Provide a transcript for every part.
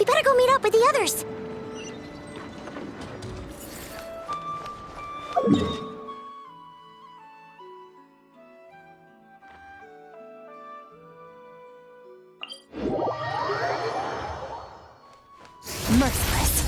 We better go meet up with the others. Merciless.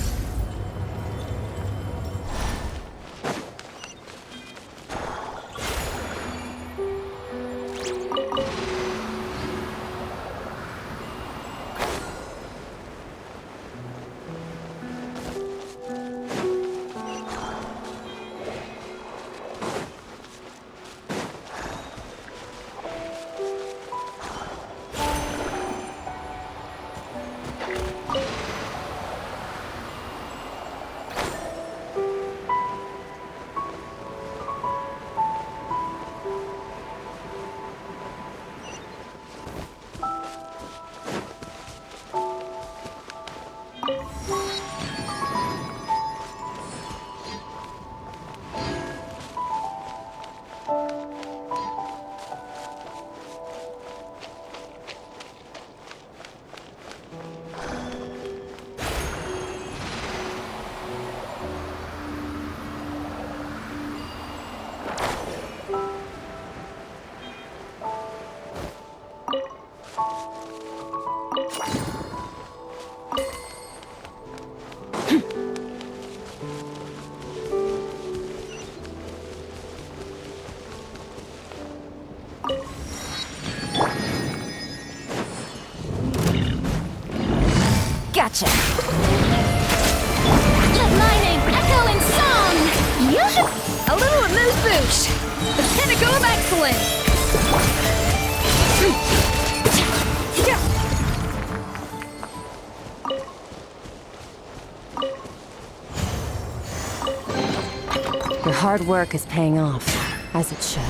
Gotcha. Let my name echo in song. A little amuse-bouche. The pinnacle of excellence. Your hard work is paying off, as it should.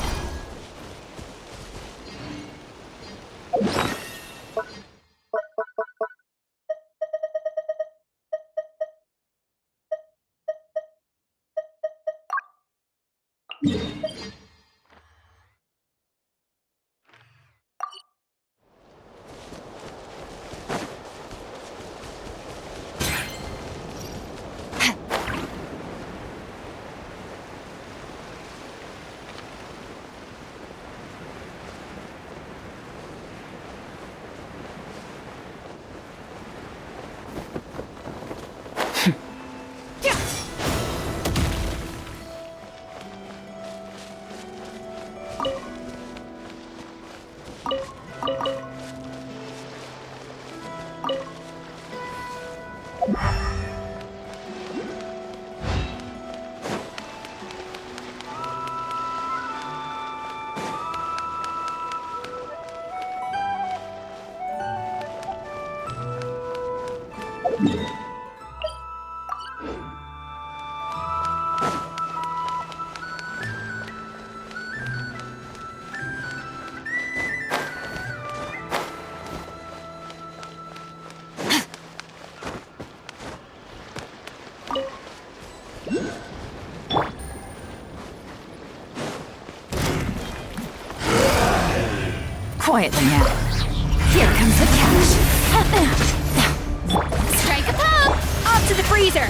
Quietly now. Here comes the cash. Strike a pump! Off to the freezer!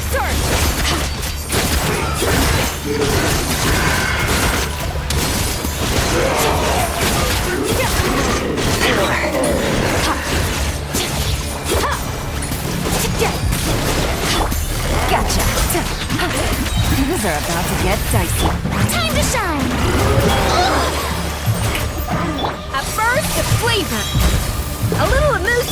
Start! Gotcha! Things are about to get dicey. Time to shine! A burst of flavor! A little amuse...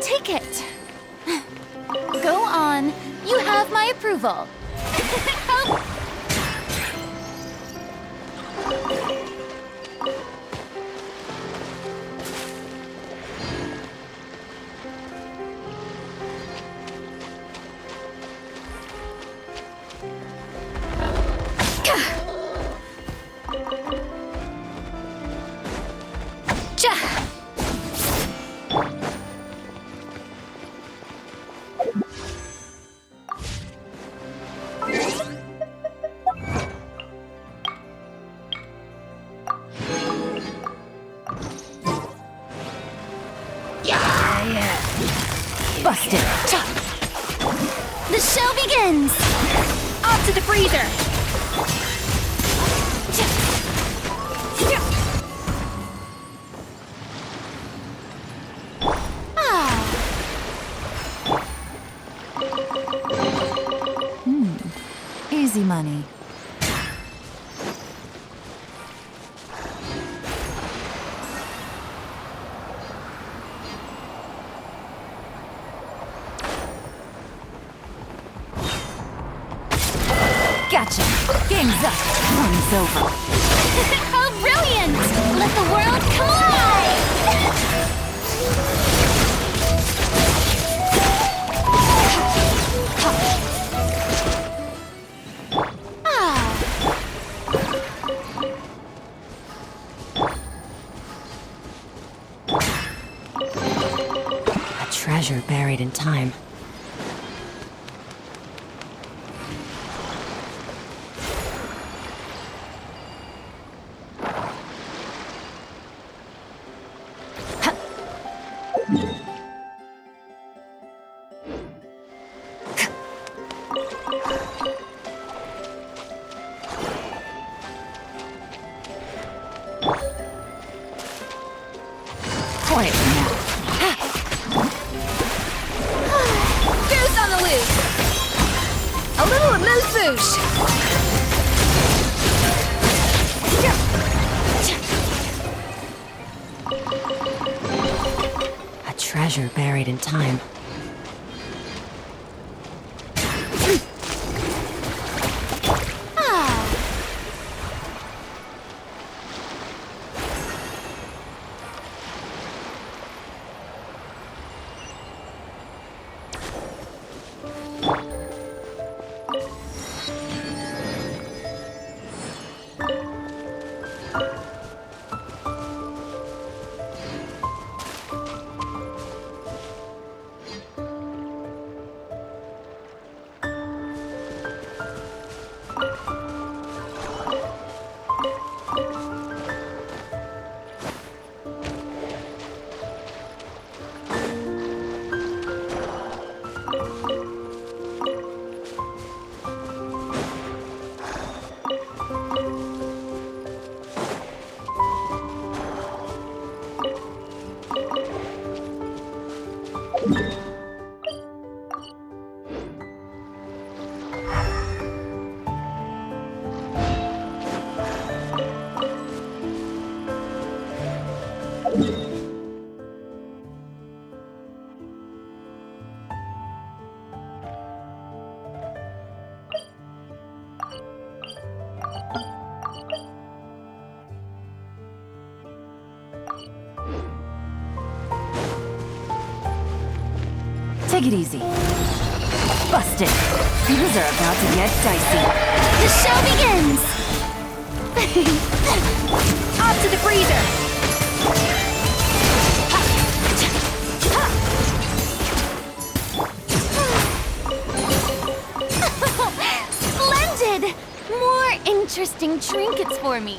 Take it! Go on. You have my approval. Busted! The show begins! Off to the freezer! Easy money. Gotcha! Game's up! Run's over! How brilliant! Let the world collide! A treasure buried in time. Quiet now. Goose on the loose! A little amuse-bouche! A treasure buried in time. Take it easy. Busted. Things are about to get dicey. The show begins! Off to the freezer! Splendid! More interesting trinkets for me.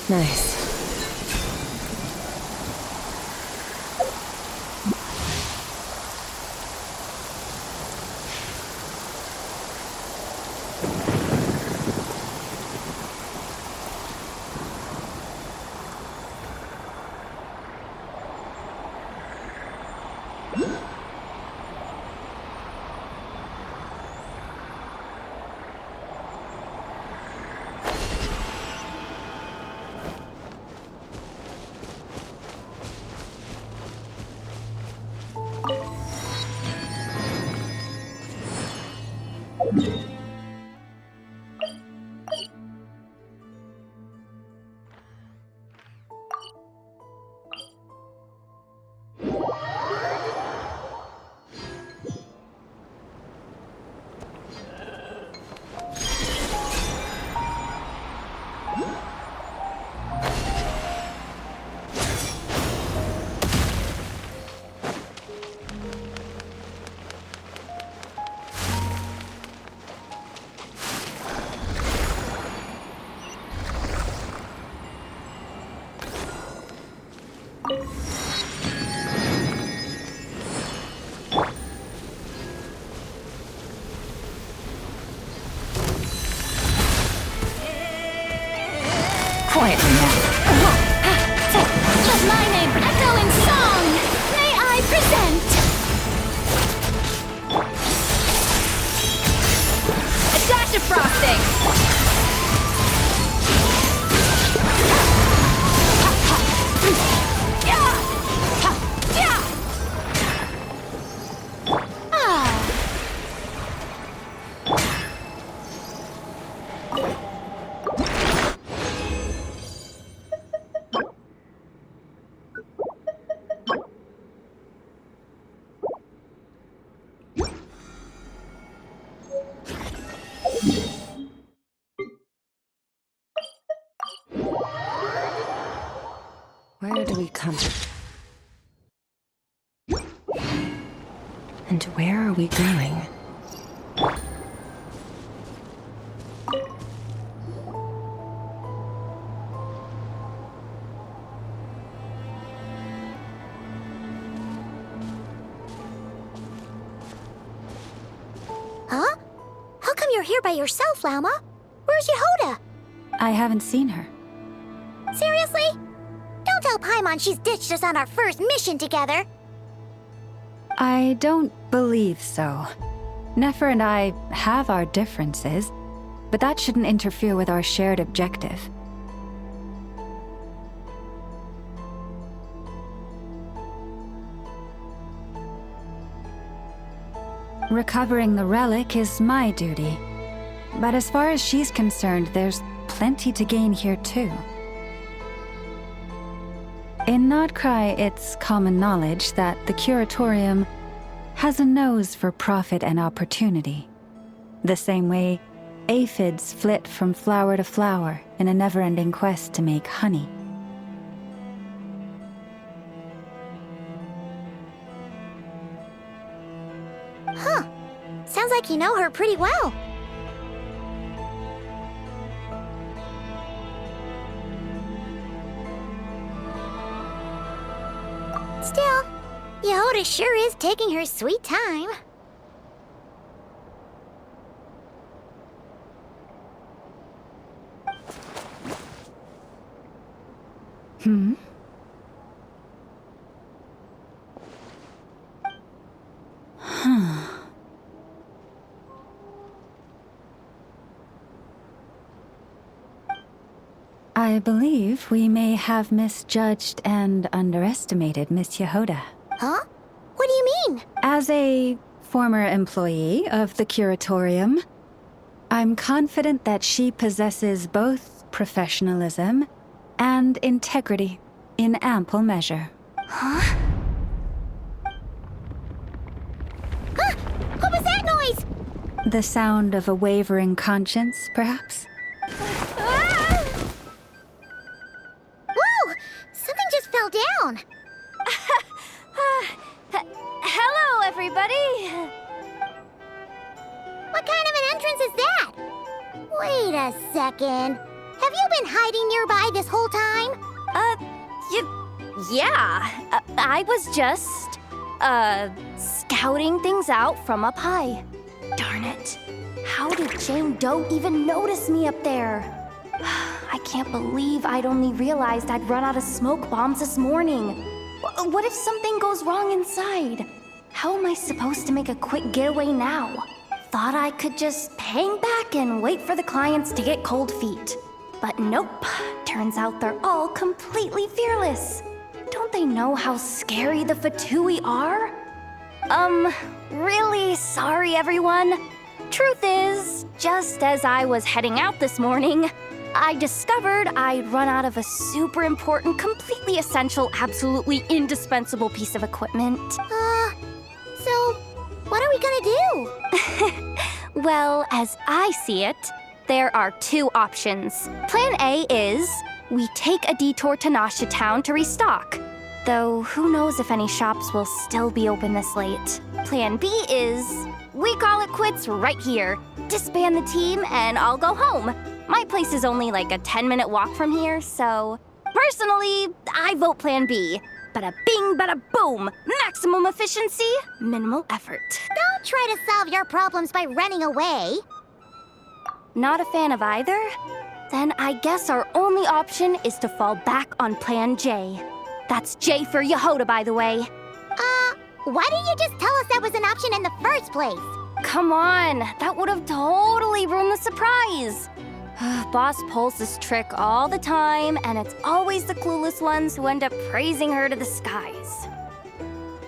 Nice. Quietly now. Let my name echo in song! May I present a dash of frosting! Where do we come from? And where are we going? Huh? How come you're here by yourself, Lauma? Where's Yehoda? I haven't seen her. Seriously? Don't tell Paimon she's ditched us on our first mission together. I don't believe so. Nefer and I have our differences, but that shouldn't interfere with our shared objective. Recovering the relic is my duty, but as far as she's concerned, there's plenty to gain here too. In Nodcry, it's common knowledge that the Curatorium has a nose for profit and opportunity, the same way aphids flit from flower to flower in a never-ending quest to make honey. Huh. Sounds like you know her pretty well. Still, Yehoda sure is taking her sweet time. I believe we may have misjudged and underestimated Miss Yehoda. Huh? What do you mean? As a former employee of the Curatorium, I'm confident that she possesses both professionalism and integrity in ample measure. Huh? Huh? What was that noise? The sound of a wavering conscience, perhaps? Ah! Whoa! Something just fell down. Hello, everybody. What kind of an entrance is that? Wait a second. Have you been hiding nearby this whole time? Yeah. I was just, scouting things out from up high. Darn it. How did Jane Doe even notice me up there? I can't believe I'd only realized I'd run out of smoke bombs this morning. What if something goes wrong inside? How am I supposed to make a quick getaway now? Thought I could just hang back and wait for the clients to get cold feet. But nope, turns out they're all completely fearless. Don't they know how scary the Fatui are? Really sorry everyone. Truth is, just as I was heading out this morning, I discovered I'd run out of a super important, completely essential, absolutely indispensable piece of equipment. So what are we gonna do? Well, as I see it, there are two options. Plan A is we take a detour to Nasha Town to restock. Though who knows if any shops will still be open this late. Plan B is we call it quits right here. Disband the team and I'll go home. My place is only like a 10-minute walk from here, so personally, I vote Plan B. Bada bing, bada boom. Maximum efficiency, minimal effort. Don't try to solve your problems by running away. Not a fan of either? Then I guess our only option is to fall back on Plan J. That's J for Yehoda, by the way. Why didn't you just tell us that was an option in the first place? Come on, that would have totally ruined the surprise. Boss pulls this trick all the time, and it's always the clueless ones who end up praising her to the skies.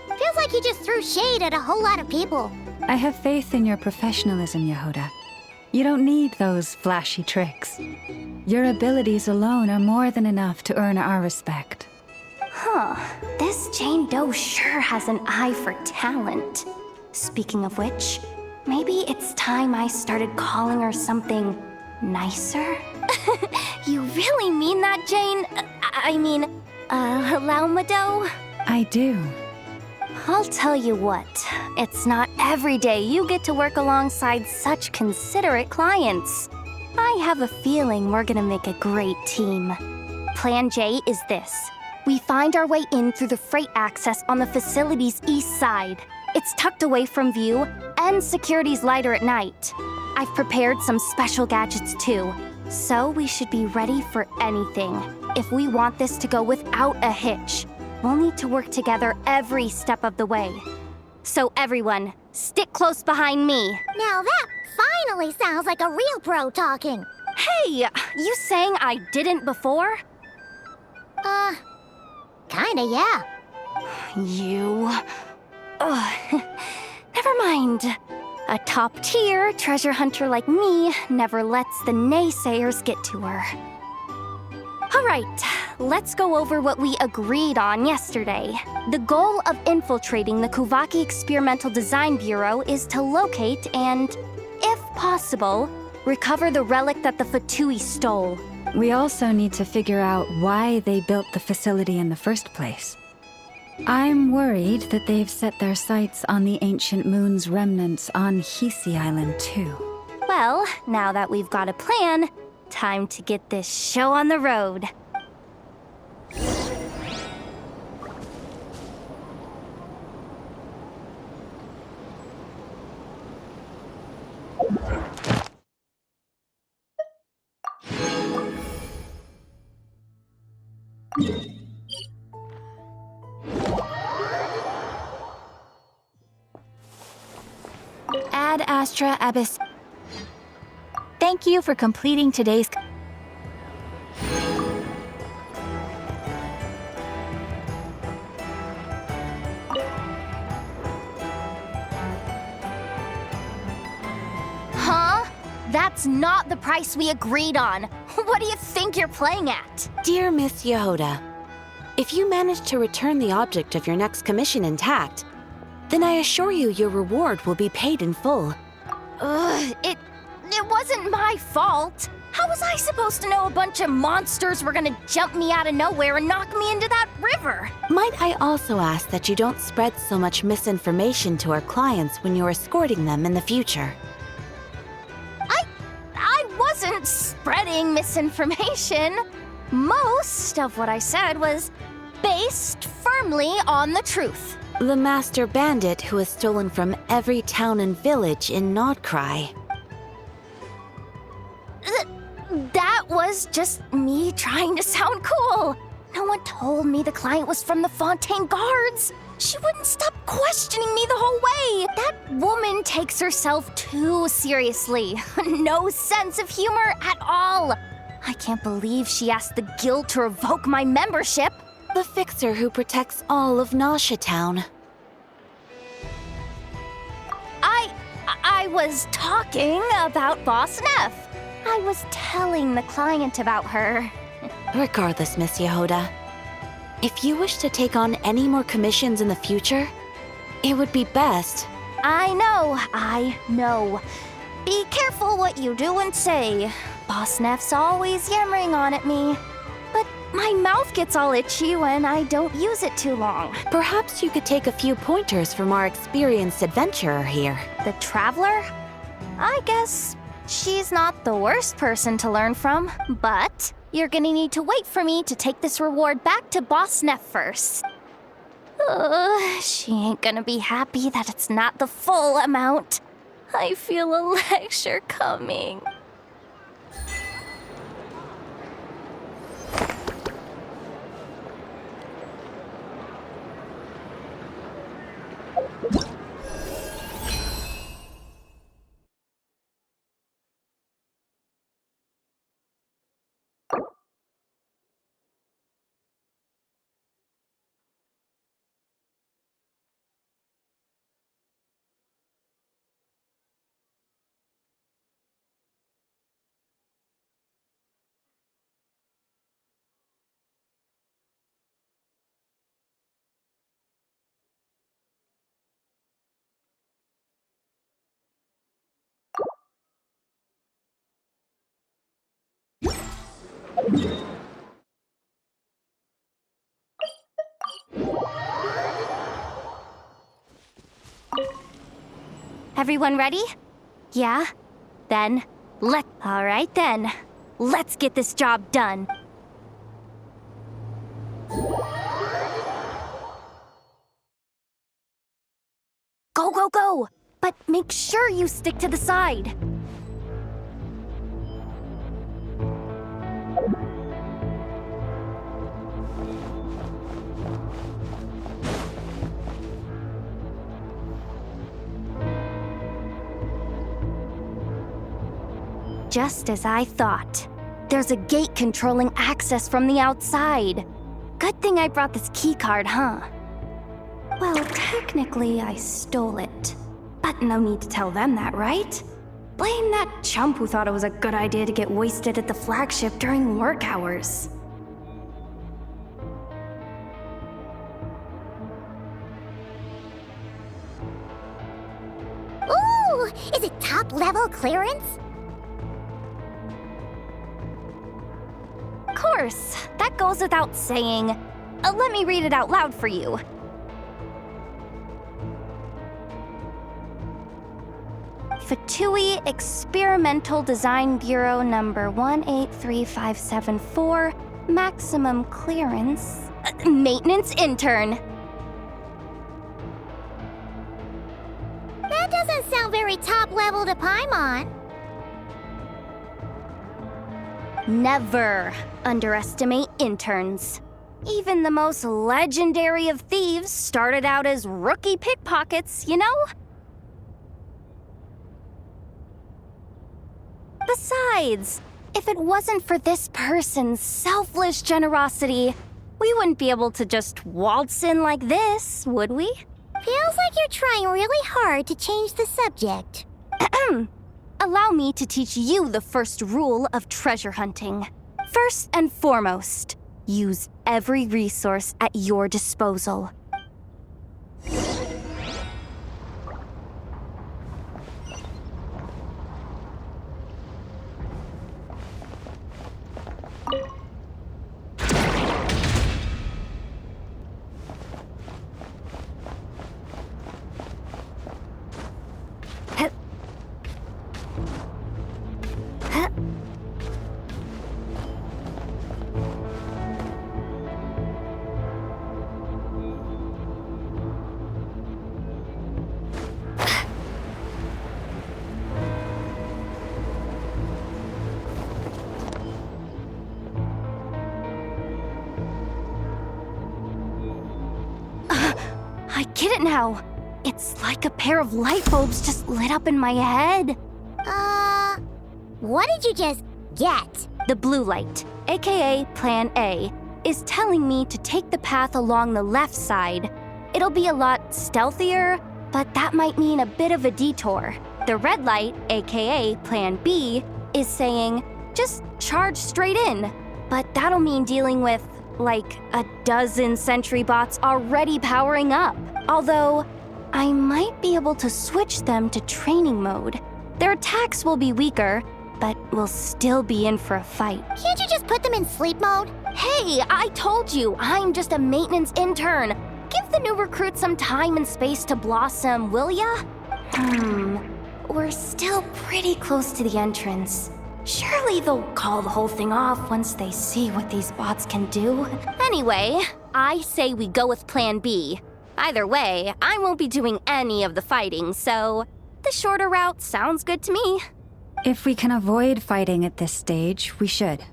Feels like you just threw shade at a whole lot of people. I have faith in your professionalism, Yehoda. You don't need those flashy tricks. Your abilities alone are more than enough to earn our respect. Huh, this Jane Doe sure has an eye for talent. Speaking of which, maybe it's time I started calling her something nicer? You really mean that, Jane? Laumado? I do. I'll tell you what, it's not every day you get to work alongside such considerate clients. I have a feeling we're gonna make a great team. Plan J is this. We find our way in through the freight access on the facility's east side. It's tucked away from view, and security's lighter at night. I've prepared some special gadgets too, so we should be ready for anything. If we want this to go without a hitch, we'll need to work together every step of the way. So everyone, stick close behind me. Now that finally sounds like a real pro talking. Hey, you saying I didn't before? Kinda, yeah. You... Ugh. Never mind. A top-tier treasure hunter like me never lets the naysayers get to her. All right, let's go over what we agreed on yesterday. The goal of infiltrating the Kuvaki Experimental Design Bureau is to locate and, if possible, recover the relic that the Fatui stole. We also need to figure out why they built the facility in the first place. I'm worried that they've set their sights on the ancient moon's remnants on Hisi Island, too. Well, now that we've got a plan, time to get this show on the road. Ad Astra Abyss. Thank you for completing today's... Huh? That's not the price we agreed on. What do you think you're playing at? Dear Miss Yehoda, if you manage to return the object of your next commission intact, then I assure you your reward will be paid in full. It wasn't my fault. How was I supposed to know a bunch of monsters were gonna jump me out of nowhere and knock me into that river? Might I also ask that you don't spread so much misinformation to our clients when you're escorting them in the future? I wasn't spreading misinformation. Most of what I said was based firmly on the truth. The master bandit who has stolen from every town and village in Nodcry. That was just me trying to sound cool. No one told me the client was from the Fontaine Guards. She wouldn't stop questioning me the whole way. That woman takes herself too seriously. No sense of humor at all. I can't believe she asked the guild to revoke my membership. The fixer who protects all of Nasha Town. I was talking about Boss Neff. I was telling the client about her. Regardless, Miss Yehoda, if you wish to take on any more commissions in the future, it would be best. I know. Be careful what you do and say. Boss Neff's always yammering on at me. But my mouth gets all itchy when I don't use it too long. Perhaps you could take a few pointers from our experienced adventurer here. The Traveler? I guess she's not the worst person to learn from, but you're gonna need to wait for me to take this reward back to Boss Neff first. She ain't gonna be happy that it's not the full amount. I feel a lecture coming. Everyone ready? Yeah? Then, Alright then. Let's get this job done. Go, go, go! But make sure you stick to the side. Just as I thought. There's a gate controlling access from the outside. Good thing I brought this keycard, huh? Well, technically I stole it. But no need to tell them that, right? Blame that chump who thought it was a good idea to get wasted at the flagship during work hours. Ooh! Is it top-level clearance? Of course, that goes without saying. Let me read it out loud for you. Fatui Experimental Design Bureau number 183574, maximum clearance. Maintenance intern. That doesn't sound very top-level to Paimon. Never underestimate interns. Even the most legendary of thieves started out as rookie pickpockets, you know? Besides, if it wasn't for this person's selfless generosity, we wouldn't be able to just waltz in like this, would we? Feels like you're trying really hard to change the subject. Allow me to teach you the first rule of treasure hunting. First and foremost, use every resource at your disposal. I get it now. It's like a pair of light bulbs just lit up in my head. What did you just get? The blue light, aka Plan A, is telling me to take the path along the left side. It'll be a lot stealthier, but that might mean a bit of a detour. The red light, aka Plan B, is saying, just charge straight in. But that'll mean dealing with, like, a dozen sentry bots already powering up. Although, I might be able to switch them to training mode. Their attacks will be weaker, but we'll still be in for a fight. Can't you just put them in sleep mode? Hey, I told you, I'm just a maintenance intern. Give the new recruits some time and space to blossom, will ya? We're still pretty close to the entrance. Surely they'll call the whole thing off once they see what these bots can do. Anyway, I say we go with Plan B. Either way, I won't be doing any of the fighting, so the shorter route sounds good to me. If we can avoid fighting at this stage, we should.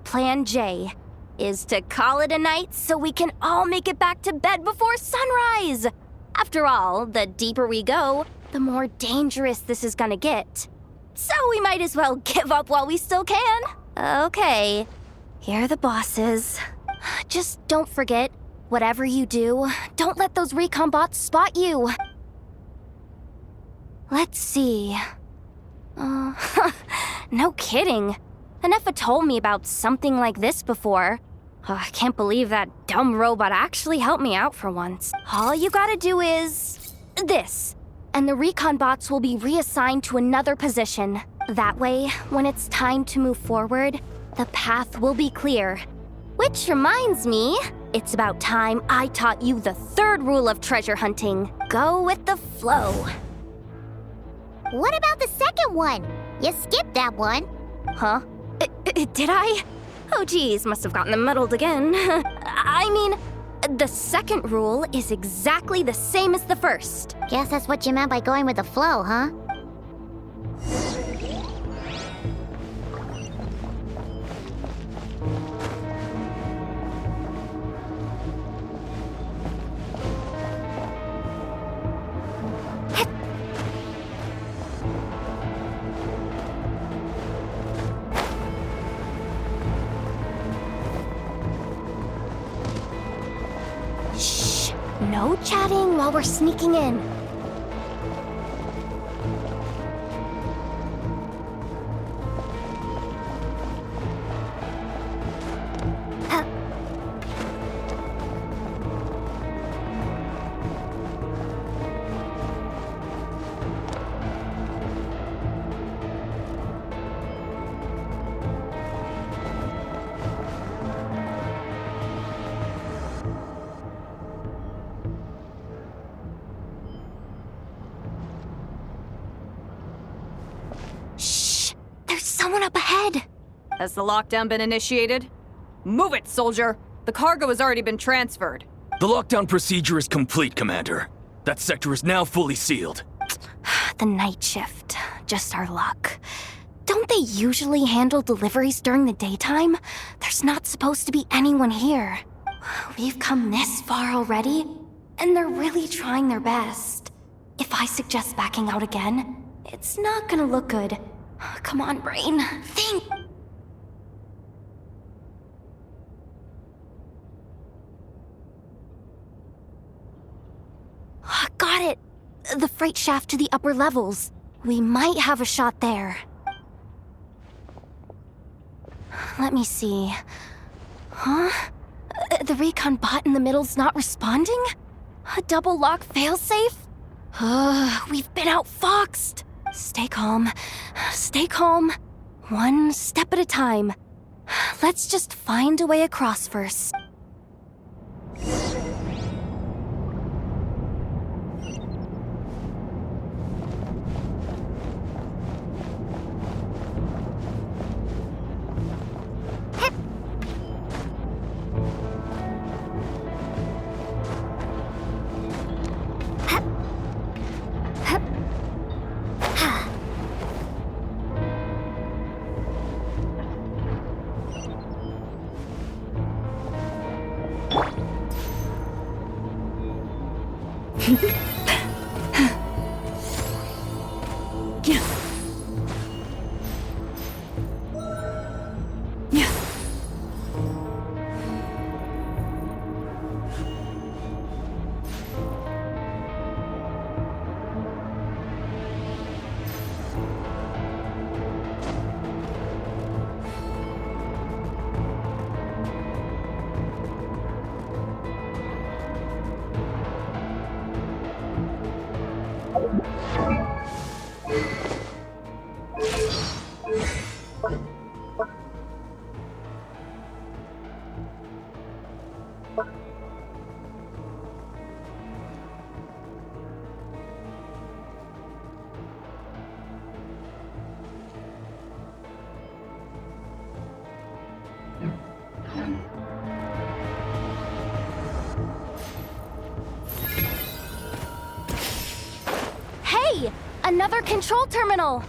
Plan J is to call it a night so we can all make it back to bed before sunrise. After all, the deeper we go, the more dangerous this is gonna get. So we might as well give up while we still can. Okay, here are the bosses. Just don't forget, whatever you do, don't let those recon bots spot you. Let's see. No kidding. Anefa told me about something like this before. I can't believe that dumb robot actually helped me out for once. All you gotta do is this, and the recon bots will be reassigned to another position. That way, when it's time to move forward, the path will be clear. Which reminds me, it's about time I taught you the third rule of treasure hunting. Go with the flow. What about the second one? You skipped that one. Huh? Did I? Oh geez, must have gotten them muddled again. I mean, the second rule is exactly the same as the first. Guess that's what you meant by going with the flow, huh? Shh! No chatting while we're sneaking in. There's someone up ahead. Has the lockdown been initiated? Move it, soldier! The cargo has already been transferred. The lockdown procedure is complete, Commander. That sector is now fully sealed. The night shift. Just our luck. Don't they usually handle deliveries during the daytime? There's not supposed to be anyone here. We've come this far already, and they're really trying their best. If I suggest backing out again, it's not gonna look good. Come on, brain. Think! Got it! The freight shaft to the upper levels. We might have a shot there. Let me see. Huh? The recon bot in the middle's not responding? A double lock failsafe? We've been outfoxed! Stay calm. Stay calm. One step at a time. Let's just find a way across first. Hey! Another control terminal!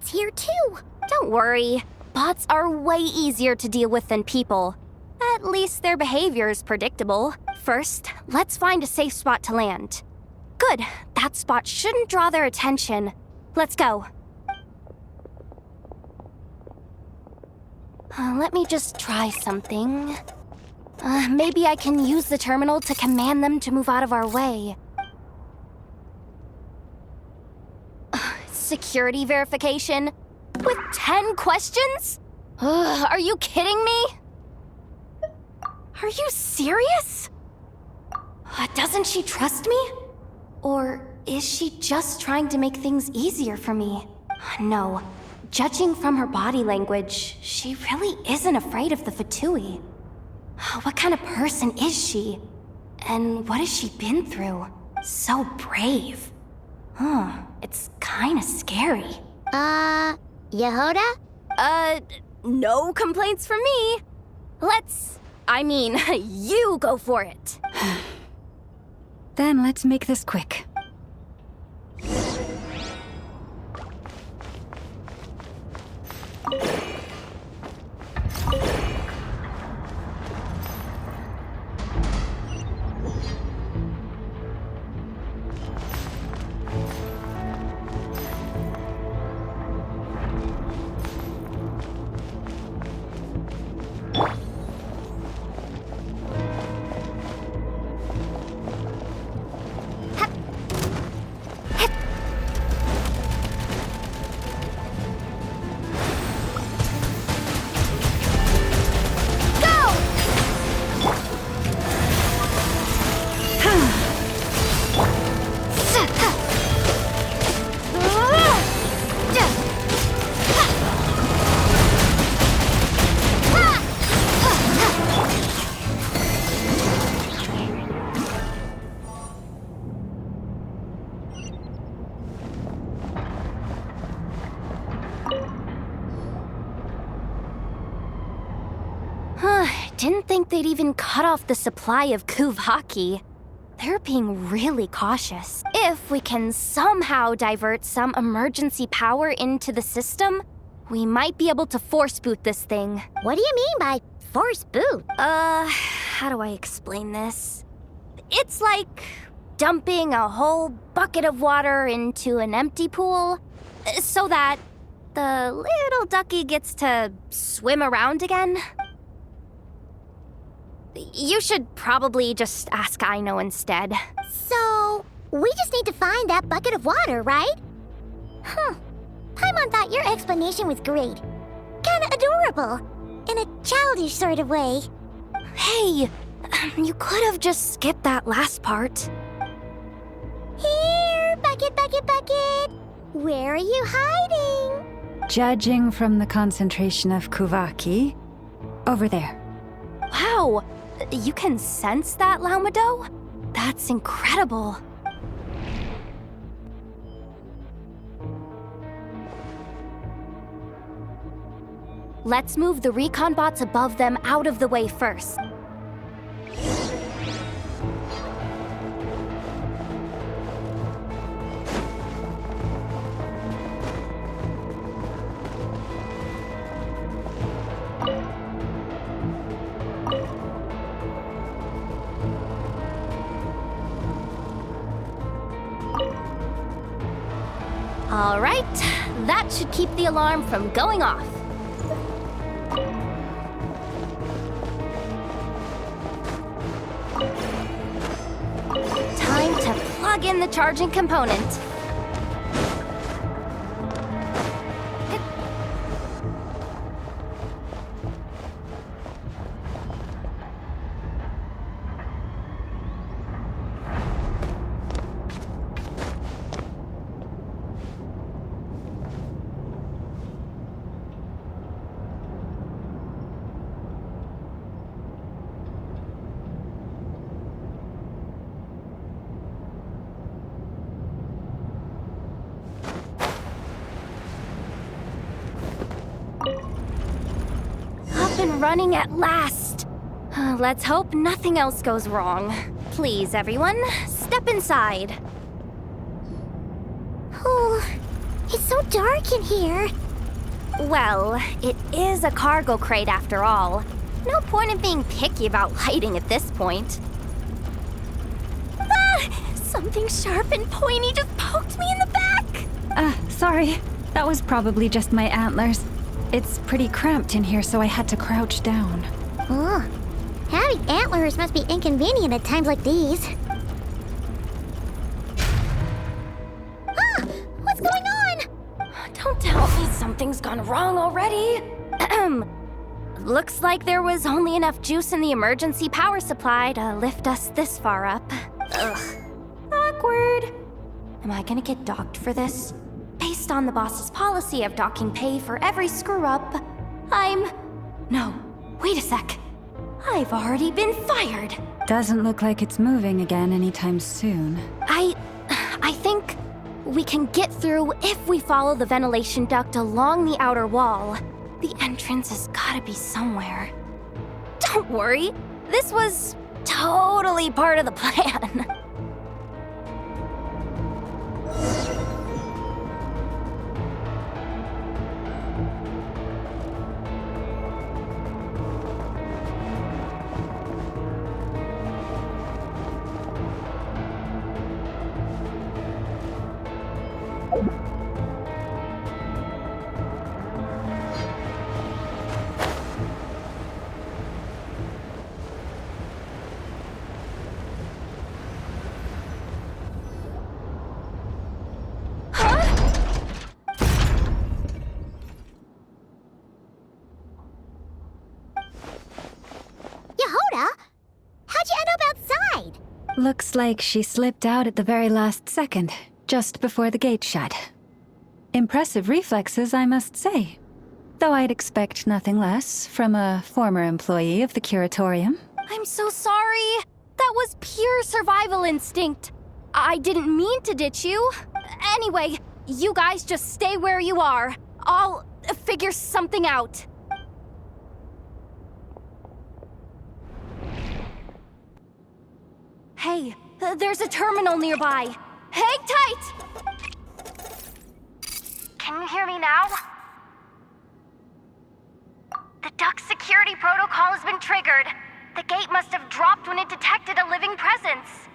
Here too. Don't worry. Bots are way easier to deal with than people. At least their behavior is predictable. First, let's find a safe spot to land. Good. That spot shouldn't draw their attention. Let's go. Let me just try something. Maybe I can use the terminal to command them to move out of our way. Security verification? With 10 questions? Are you kidding me? Are you serious? Doesn't she trust me? Or is she just trying to make things easier for me? No. Judging from her body language, she really isn't afraid of the Fatui. What kind of person is she? And what has she been through? So brave. It's kinda scary. Yehoda? No complaints from me. You go for it. Then let's make this quick. think they'd even cut off the supply of Kuvaki. They're being really cautious. If we can somehow divert some emergency power into the system, we might be able to force boot this thing. What do you mean by force boot? How do I explain this? It's like dumping a whole bucket of water into an empty pool so that the little ducky gets to swim around again. You should probably just ask Aino instead. So, we just need to find that bucket of water, right? Huh. Paimon thought your explanation was great. Kinda adorable. In a childish sort of way. Hey, you could have just skipped that last part. Here, bucket, bucket, bucket. Where are you hiding? Judging from the concentration of Kuvaki, over there. Wow, you can sense that, Laumado? That's incredible. Let's move the recon bots above them out of the way first. All right, that should keep the alarm from going off. Time to plug in the charging component. Up and running at last. Let's hope nothing else goes wrong. Please, everyone, step inside. Oh, it's so dark in here. Well, it is a cargo crate after all. No point in being picky about lighting at this point. Ah! Something sharp and pointy just poked me in the back! Sorry. That was probably just my antlers. It's pretty cramped in here, so I had to crouch down. Oh, having antlers must be inconvenient at times like these. Ah! What's going on? Don't tell me something's gone wrong already. Looks like there was only enough juice in the emergency power supply to lift us this far up. Ugh. Awkward. Am I gonna get docked for this? Based on the boss's policy of docking pay for every screw-up, No, wait a sec. I've already been fired. Doesn't look like it's moving again anytime soon. I think we can get through if we follow the ventilation duct along the outer wall. The entrance has gotta be somewhere. Don't worry, this was totally part of the plan. Yehoda? How'd you end up outside? Looks like she slipped out at the very last second, just before the gate shut. Impressive reflexes, I must say. Though I'd expect nothing less from a former employee of the Curatorium. I'm so sorry. That was pure survival instinct. I didn't mean to ditch you. Anyway, you guys just stay where you are. I'll figure something out. Hey, there's a terminal nearby. Hang tight! Can you hear me now? The duct security protocol has been triggered. The gate must have dropped when it detected a living presence.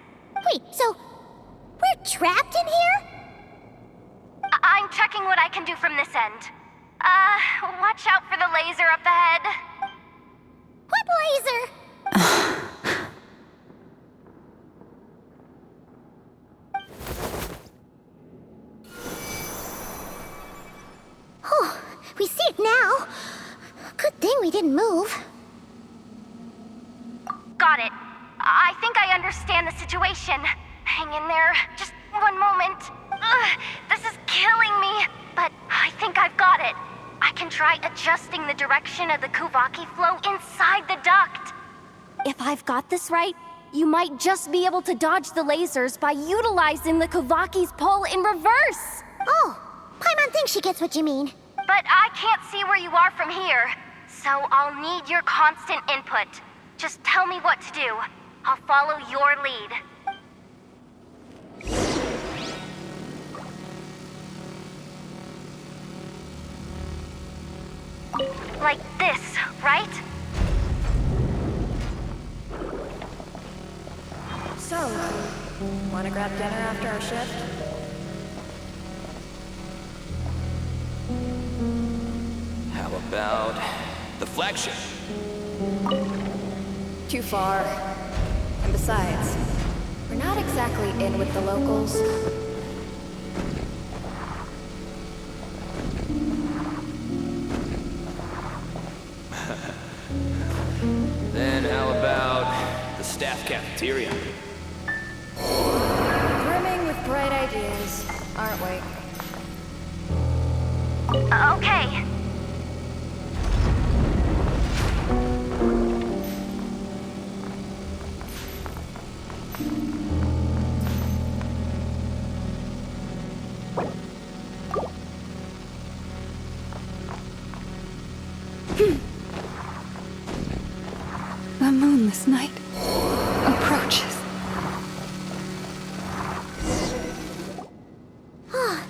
Wait, so we're trapped in here? I'm checking what I can do from this end. Watch out for the laser up ahead. What laser? Oh, we see it now. Good thing we didn't move. Got it. I think I understand the situation. Hang in there. Just one moment. This is killing me, but I think I've got it. I can try adjusting the direction of the Kuvaki flow inside the duct. If I've got this right, you might just be able to dodge the lasers by utilizing the Kuvaki's pull in reverse. Oh, Paimon thinks she gets what you mean. But I can't see where you are from here, so I'll need your constant input. Just tell me what to do. I'll follow your lead. Like this, right? So, wanna grab dinner after our shift? How about the flagship? Too far. And besides, we're not exactly in with the locals. Then how about the staff cafeteria? Brimming with bright ideas, aren't we? Okay. The moonless night approaches. Oh,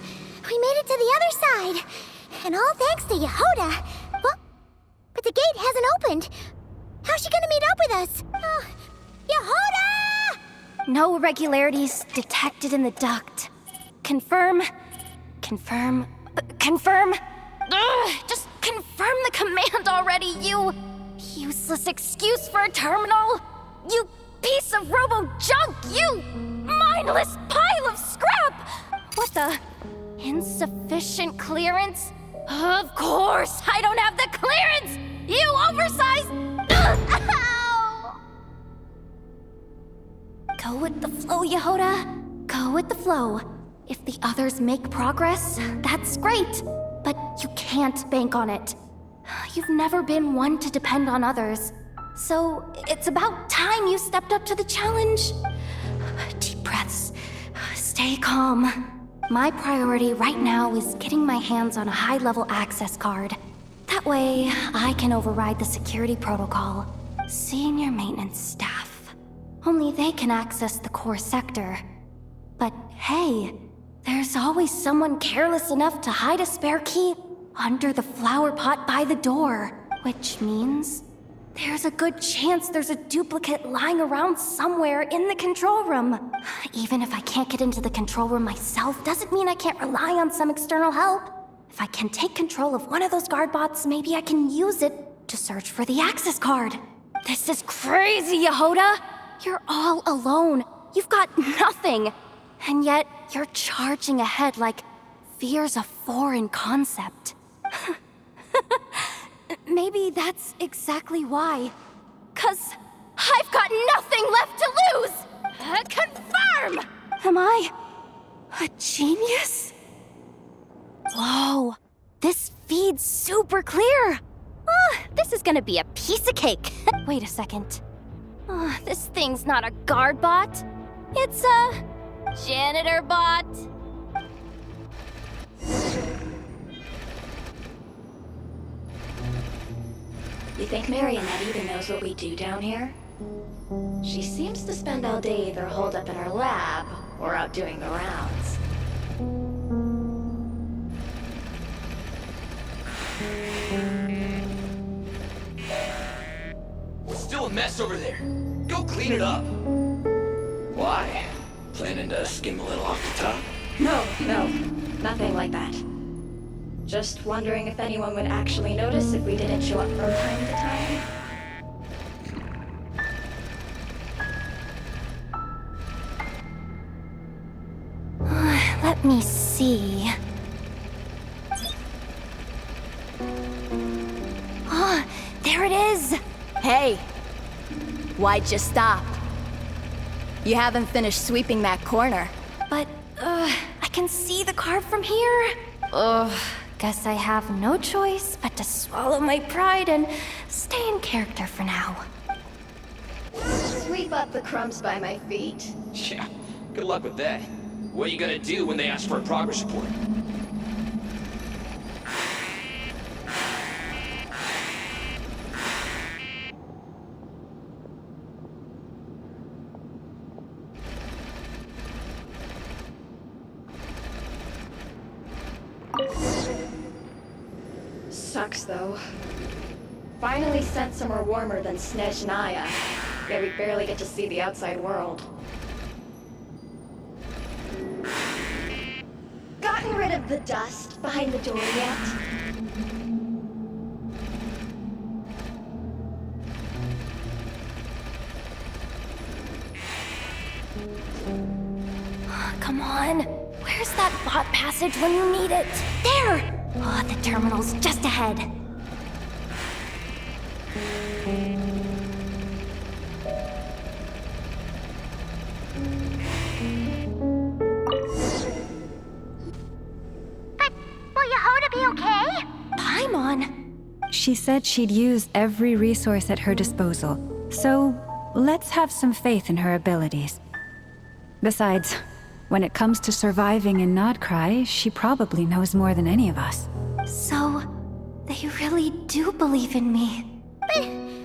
we made it to the other side. And all thanks to Yehoda. Well, but the gate hasn't opened. How's she gonna meet up with us? Yehoda! No irregularities detected in the duct. Confirm. Confirm. Confirm. Ugh, just confirm the command already, you useless excuse for a terminal. You piece of robo-junk, you mindless pile of scrap. What the? Insufficient clearance? Of course, I don't have the clearance! You oversized... Ow! Go with the flow, Yehoda. Go with the flow. If the others make progress, that's great. But you can't bank on it. You've never been one to depend on others. So it's about time you stepped up to the challenge. Deep breaths. Stay calm. My priority right now is getting my hands on a high-level access card. That way, I can override the security protocol. Senior maintenance staff. Only they can access the core sector. But hey, there's always someone careless enough to hide a spare key under the flower pot by the door. Which means there's a good chance there's a duplicate lying around somewhere in the control room. Even if I can't get into the control room myself, doesn't mean I can't rely on some external help. If I can take control of one of those guard bots, maybe I can use it to search for the access card. This is crazy, Yehoda! You're all alone. You've got nothing. And yet, you're charging ahead like fear's a foreign concept. Maybe that's exactly why. 'Cause I've got nothing left to lose! Confirm! Am I a genius? Whoa, this feed's super clear! This is gonna be a piece of cake. Wait a second. This thing's not a guard bot. It's a janitor bot. You think Marionette even knows what we do down here? She seems to spend all day either holed up in her lab or out doing the rounds. It's still a mess over there. Go clean it up. Why? Planning to skim a little off the top? No, nothing like that. Just wondering if anyone would actually notice if we didn't show up from time to time. Let me see. Oh, there it is! Hey! Why'd you stop? You haven't finished sweeping that corner. But, I can see the car from here. Guess I have no choice but to swallow my pride and stay in character for now. Sweep up the crumbs by my feet. Yeah, good luck with that. What are you gonna do when they ask for a progress report? Sucks, though. Finally sent somewhere warmer than Snezhnaya. Yet we barely get to see the outside world. Gotten rid of the dust behind the door yet? Come on. Where's that bot passage when you need it? There! Oh, the terminal's just ahead. But will Yehoda be okay? Paimon! She said she'd use every resource at her disposal, so let's have some faith in her abilities. Besides, when it comes to surviving in Nodcry, she probably knows more than any of us. So, they really do believe in me. But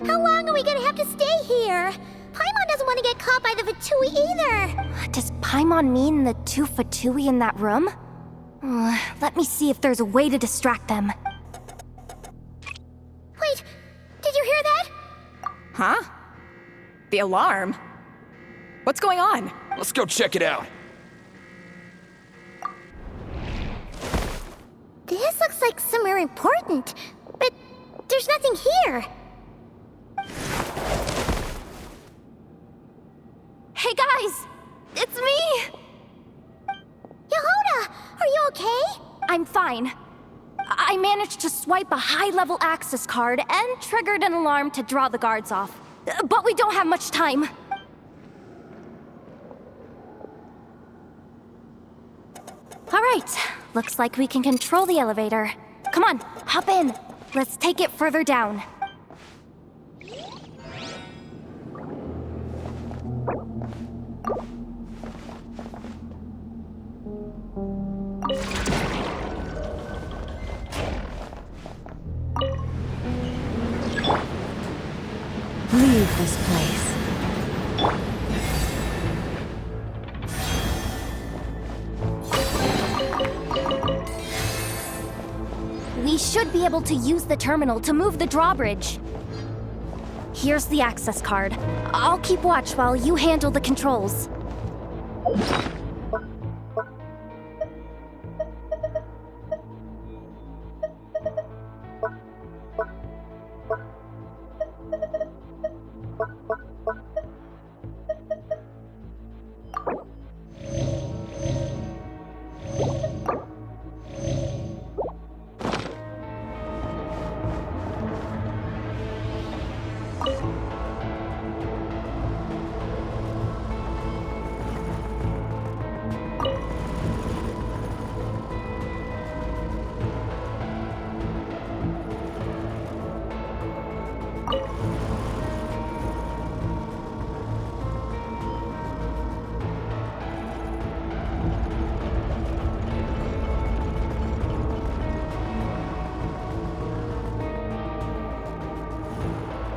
how long are we gonna have to stay here? Paimon doesn't want to get caught by the Fatui either. Does Paimon mean the two Fatui in that room? Let me see if there's a way to distract them. Wait, did you hear that? Huh? The alarm? What's going on? Let's go check it out. This looks like somewhere important, but there's nothing here. Hey guys! It's me! Yehoda, are you okay? I'm fine. I managed to swipe a high-level access card and triggered an alarm to draw the guards off. But we don't have much time. All right, looks like we can control the elevator. Come on, hop in. Let's take it further down. Leave this place. We should be able to use the terminal to move the drawbridge. Here's the access card. I'll keep watch while you handle the controls.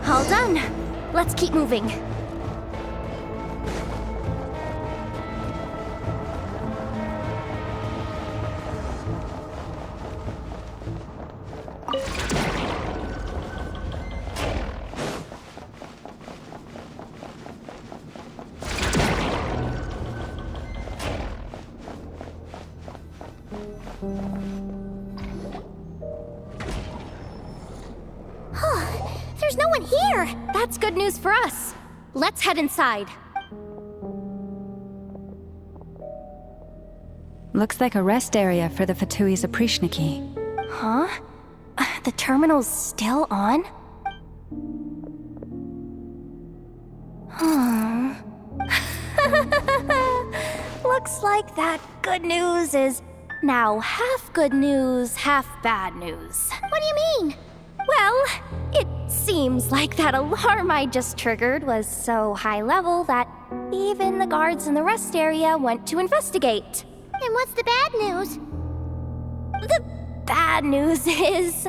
All done. Let's keep moving. There's no one here! That's good news for us. Let's head inside. Looks like a rest area for the Fatui's Oprishniki. Huh? The terminal's still on? Looks like that good news is now half good news, half bad news. What do you mean? Well, it seems like that alarm I just triggered was so high level that even the guards in the rest area went to investigate. And what's the bad news? The bad news is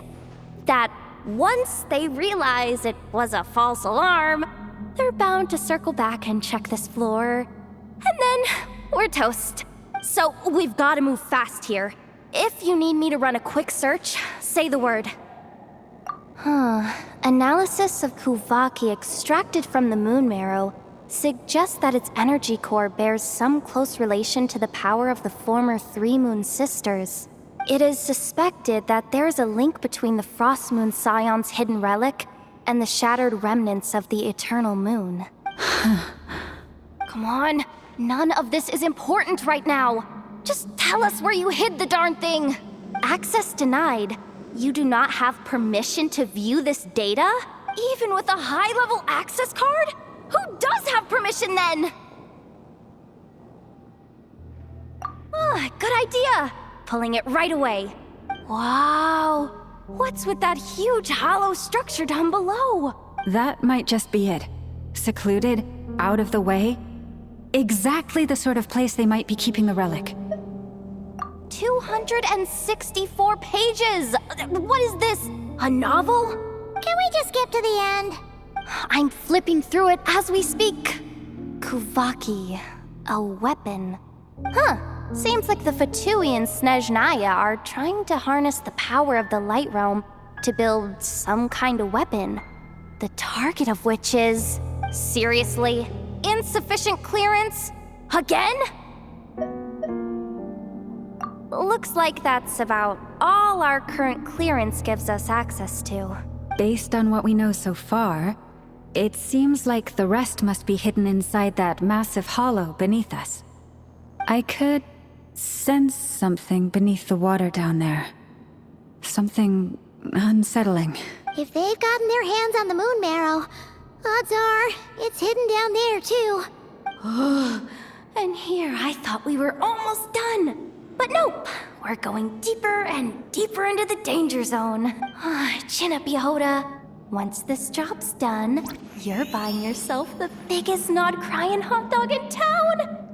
that once they realize it was a false alarm, they're bound to circle back and check this floor. And then we're toast. So we've got to move fast here. If you need me to run a quick search, say the word. Analysis of Kuvaki extracted from the moon marrow suggests that its energy core bears some close relation to the power of the former Three Moon Sisters. It is suspected that there is a link between the Frost Moon Scion's hidden relic and the shattered remnants of the Eternal Moon. Come on, none of this is important right now. Just tell us where you hid the darn thing. Access denied. You do not have permission to view this data? Even with a high-level access card? Who does have permission then? Good idea. Pulling it right away. Wow. What's with that huge hollow structure down below? That might just be it. Secluded, out of the way. Exactly the sort of place they might be keeping the relic. 264 pages! What is this? A novel? Can we just skip to the end? I'm flipping through it as we speak. Kuvaki, a weapon. Seems like the Fatui and Snezhnaya are trying to harness the power of the Light Realm to build some kind of weapon. The target of which is... seriously? Insufficient clearance? Again? Looks like that's about all our current clearance gives us access to. Based on what we know so far, it seems like the rest must be hidden inside that massive hollow beneath us. I could sense something beneath the water down there. Something unsettling. If they've gotten their hands on the moon marrow, odds are it's hidden down there too. And here I thought we were almost done. But nope, we're going deeper and deeper into the danger zone. Chin up, Yehoda. Once this job's done, you're buying yourself the biggest nod-crying hot dog in town.